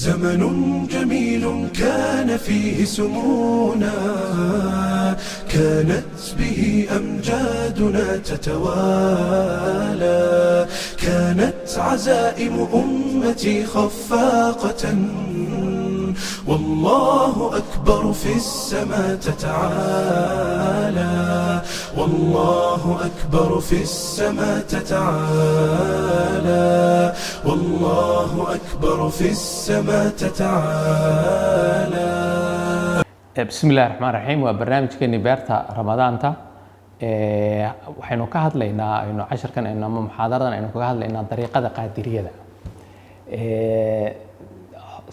زمن جميل كان فيه سمونا، كانت به أمجادنا تتوالى، كانت عزائم أمتي خفاقة، والله أكبر في السماء تتعالى، والله أكبر في السماء تتعالى، والله أكبر في السماء تتعالى. بسم الله الرحمن الرحيم. وبرنامجكني beerta ramadaanta waxaynu ka hadlaynaa aynu casharkan aynu ama muxaadaradan aynu kaga hadlaynaa dariiqada qaadiriyada.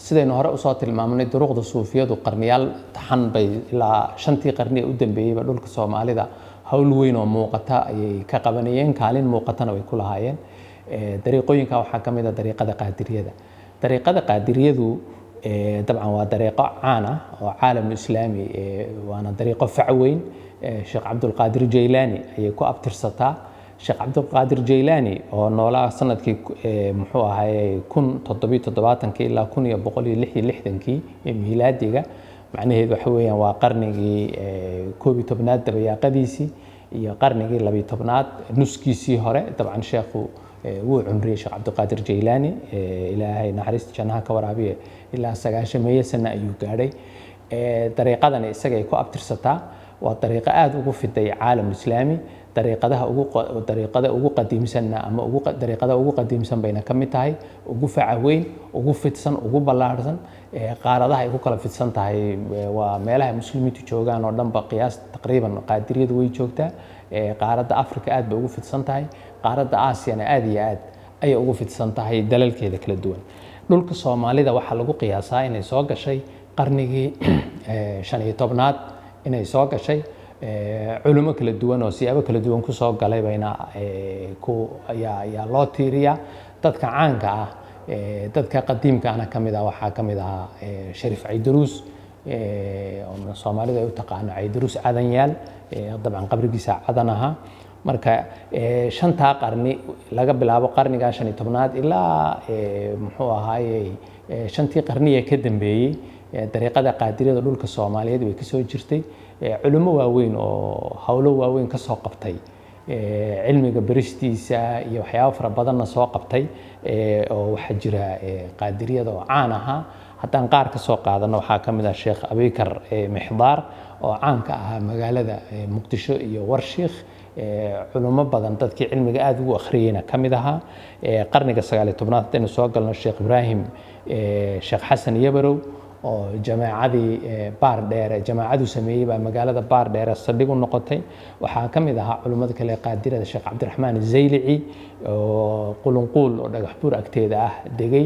sidaynu hore usoo tilmaamnay duruqda suufiyadu qarniyaal taxan bay ilaa shantii qarni u dambeeyayba dhulka Soomaalida hawl weyn oo muuqata ayay ka qabanayeen, kaalin muuqatana way ku lahaayeen. dariiqooyinka waxaa ka mid ah dariiqada qaadiriyada. dariiqada qaadiriyadu dabcan waa dariiqo caan ah oo caalam islaami waana dariiqo fac weyn. Sheekh Cabdulqaadir Jaylaani ayay ku abtirsataa. Sheekh Cabdulqaadir Jaylaani oo noolaa sanadkii muxuu ahaayay 1770 ilaa 1166 miilaadiga, macnaheedu waxa weeyaan waa qarnigii 11aad dabayaaqadiisii iyo qarnigii 12aad nuskiisii hore. dabcan sheekhu wuu cumriyay Sheekh Cabdulqaadir Jaylaani, ilaahay naxariista jannaha ka waraabiye, ilaa 90 sano ayuu gaadhay. dariiqadan isaga ay ku abtirsataa waa dariiqo aad ugu fiday caalam islaami. dariiqada ugu qadiimsanna ama dariiqada ugu qadiimsan bayna ka mid tahay, ugu faca weyn, ugu fidsan, ugu ballaarsan. qaaradaha ay ku kala fidsan tahay waa meelaha muslimiintu joogaan oo dhanba qiyaas taqriiban qaadiriyadu way joogtaa. qaaradda Afrika aad bay ugu fidsan tahay, qaaradda Aasiyana aad iyo aad ayay ugu fidsan tahay dalalkeeda kala duwan. dhulka Soomaalida waxaa lagu qiyaasaa inay soo gashay qarnigii 15aad inay soo gashay. culimo kala duwan oo siyaabo kala duwan ku soo galay bayna ayaa loo tiiriyaa. dadka caanka ah, dadka qadiimka ahna ka mid ah waxaa ka mid ahaa Shariif Caydaruus oo Soomaalida ay u taqaano Caydaruus Cadanyaal, dabcan qabrigiisa cadan ahaa. marka shantaa qarni laga bilaabo qarniga 15aad ilaa muxuu ahaayay shantii qarniye ka dambeeyay dariiqada qaadiriyada dhulka Soomaaliyeed way ka soo jirtay. culimo waaweyn oo hawlo waaweyn ka soo qabtay, cilmiga baristiisa iyo waxyaabo fara badanna soo qabtay oo waxa jira qaadiriyada oo caan ahaa. haddaan qaar ka soo qaadano waxaa ka mid ah Sheekh Abikar Mixdaar oo caan ka ahaa magaalada Muqdisho iyo Warshiikh. culimo badan dadkii cilmiga aad ugu akhriyayna ka mid ahaa. qarniga 19aad inuu soo galno Sheekh Ibraahim Sheekh Xasan Yabarow oo jamaacadii Baardheer jamaacadu sameeyay baa magaalada Baardheer saldhig u noqotay. waxaa ka mid ahaa culimada kale qaadirada Sheekh Cabdiraxmaan Zaylici oo qulunquul oo dhagax buur agteeda ah degay,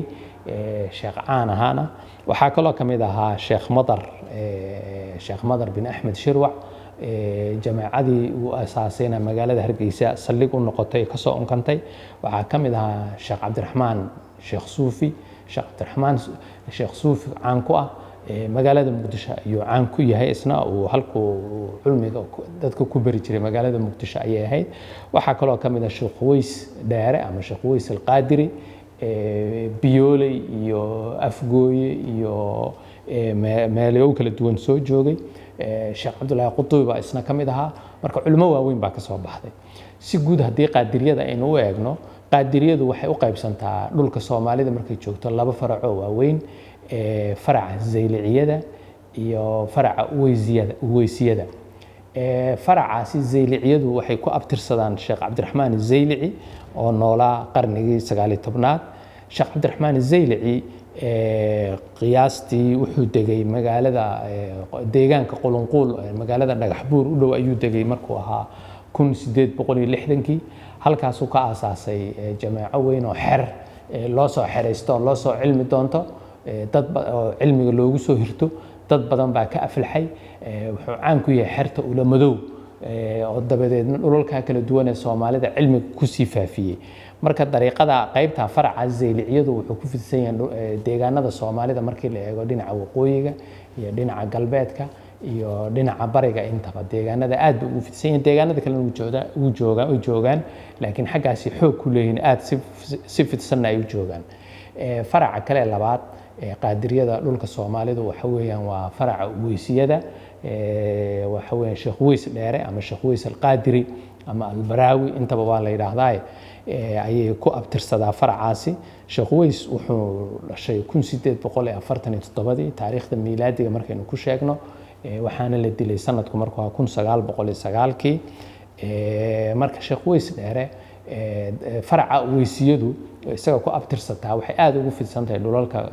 sheekh caan ahaana. waxaa kaloo ka mid ahaa Sheekh Madar bin Axmed Shirwac, jamaacadii uu asaasayna magaalada Hargeysa saldhig u noqotay ka soo unkantay. waxaa ka mid ahaa Sheekh Cabdiraxmaan Sheekh Suufi. Sheekh Cabdiraxmaan Sheekh Suufi caan ku ah magaalada Muqdisho ayuu caan ku yahay, isna uu halkuu cilmiga dadka ku bari jiray magaalada Muqdisho ayay ahayd. waxaa kaloo ka mid ah Sheekh Ways Dheere ama Sheekh Ways Alqaadiri, Biyooley iyo Afgooye iyo meelo kala duwan soo joogay. Sheekh Cabdullaahi Qutubi baa isna ka mid ahaa. marka culimo waaweyn baa ka soo baxday. si guud haddii qaadiriyada aynu u eegno, qaadiriyadu waxay u qaybsantaa dhulka Soomaalida markay joogto laba farac oo waaweyn, faraca Zayliciyada iyo faraca Uweysiyada. faracaasi Zayliciyadu waxay ku abtirsadaan Sheekh Cabdiraxmaan Zaylici oo noolaa qarnigii 19aad. Sheekh Cabdiraxmaan Zaylici qiyaastii wuxuu degay magaalada deegaanka qulunquul magaalada dhagax buur u dhow ayuu degay markuu ahaa 1860. halkaasuu ka aasaasay jamaaco weyn oo xer loo soo xeraysto, loo soo cilmi doonto, dad oo cilmiga loogu soo hirto. dad badan baa ka aflaxay. wuxuu caan ku yahay xerta ula madow oo dabadeedna dhulalka kala duwan ee Soomaalida cilmiga ku sii faafiyay. marka dariiqada qaybta faraca Zayliciyadu wuxuu ku fidsan yahay deegaanada Soomaalida markii la eego dhinaca waqooyiga iyo dhinaca galbeedka iyo dhinaca bariga. intaba deegaanada aad ugu fidsan yahay, deegaanada kale uu joogaan laakiin xaggaasi xoog ku leeyihiin, aad si fidsanna ay u joogaan. faraca kale labaad qaadiriyada dhulka Soomaalidu waxa weeyaan waa faraca weysiyada waxa weeyaan Sheekh Weys Dheere ama Sheekh Weys Al-Qaadiri ama Al-Baraawi intaba waa la yiraahdaa ayay ku abtirsadaa faracaasi. Sheekh Weys wuxuu dhashay 1847 taariikhda miilaadiga markaynu ku sheegno waxaana la dilay sanadku markuu 1909 marka Sheekh Weys Dheere faraca weysiyadu isaga ku abtirsataa waxay aad ugu fidsantahay dhulalka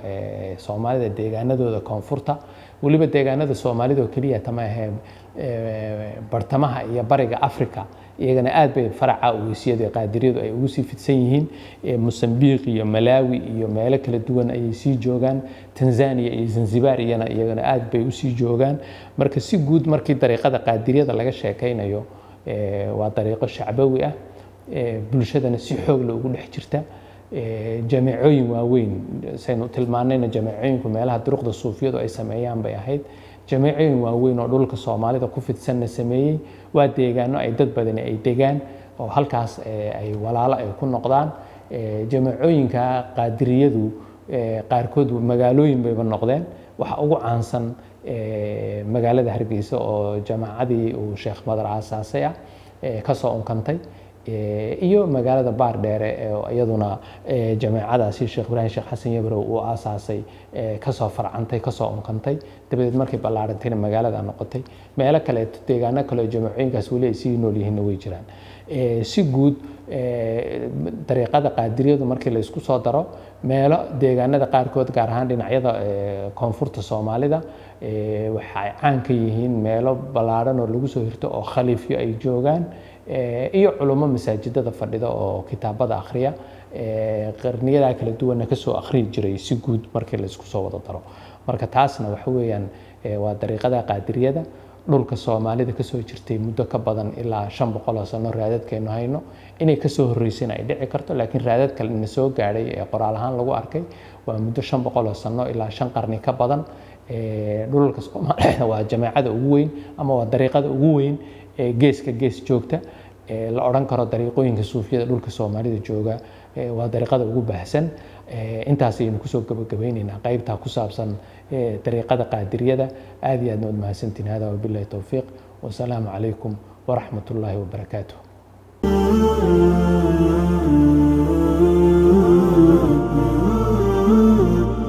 Soomaalida deegaanadooda koonfurta waliba deegaanada Soomaalida oo kaliya tama ahayn bartamaha iyo bariga Afrika iyagana aad bay faraca weysiyada qaadiriyadu ay ugu sii fidsan yihiin Mozambique iyo Malawi iyo meelo kala duwan ay sii joogan Tanzania iyo Zanzibar iyagana aad bay u sii joogan marka si guud markii dariiqada qaadiriyada laga sheekaynayo waa dariiqo shacbawi ah bulshadana si xoog leh ugu dhex jirta jameecooyin waaweyn saynu tilmaanayna jameecooyinku meelaha duruqda suufiyadu ay sameeyaan bay ahayd jameecooyin waaweyn oo dhulka Soomaalida ku fidsan sameeyay waa deegaano ay dad badan ay degaan oo halkaas ay walaalo ay ku noqdaan jameecooyinka qaadiriyadu qaarkood magaalooyin bay noqdeen waxa ugu caansan magaalada Hargeysa oo jamaacadii uu Sheekh Madar aasaasay ka soo unkantay iyo magaalada Baardheere iyaduna jamaacadaasi Sheekh Ibrahim Sheekh Xasan Yabrow uu aasaasay ka soo farcantay ka soo unkantay dabadeed markii ballaarantayna magaalada noqotay meelo kale deegaano kale jameecooyinkaas wali ay sii nool yihiin way jiraan si guud dariiqada qaadiriyadu markii la isku soo daro meelo deegaanada qaarkood gaar ahaan dhinacyada koonfurta Soomaalida waxay caan ka yihiin meelo ballaaran oo lagu soo hirto oo khaliifyo ay joogaan iyo culummo masaajidada fadhida oo kitaabada akhriya qarniyada kala duwan ka soo akhri jiray si guud markii la isku soo wada daro marka taasna waxa weeyaan waa dariiqada qaadiriyada dhulka Soomaalida ka soo jirtay muddo ka badan ilaa 500 sano raadadkeenu hayno inay ka soo horeysay ay dhici karto laakiin raadad kale in soo gaaray qoraal ahaan lagu arkay waa muddo 500 sano ilaa 5 qarni ka badan dhulka Soomaalida waa jamaacada ugu weyn ama waa dariiqada ugu weyn geeska gees joogta la oran karo dariiqooyinka suufiyada dhulka Soomaalida jooga waa dariiqada ugu baahsan intaas aynu ku soo gabagabeynayna qaybta ku saabsan dariiqada qaadiriyada aad iyo aad u mahadsantiin hada wabillahi tawfiiq wa salaamu calaykum wa rahmatullahi wa barakaatuh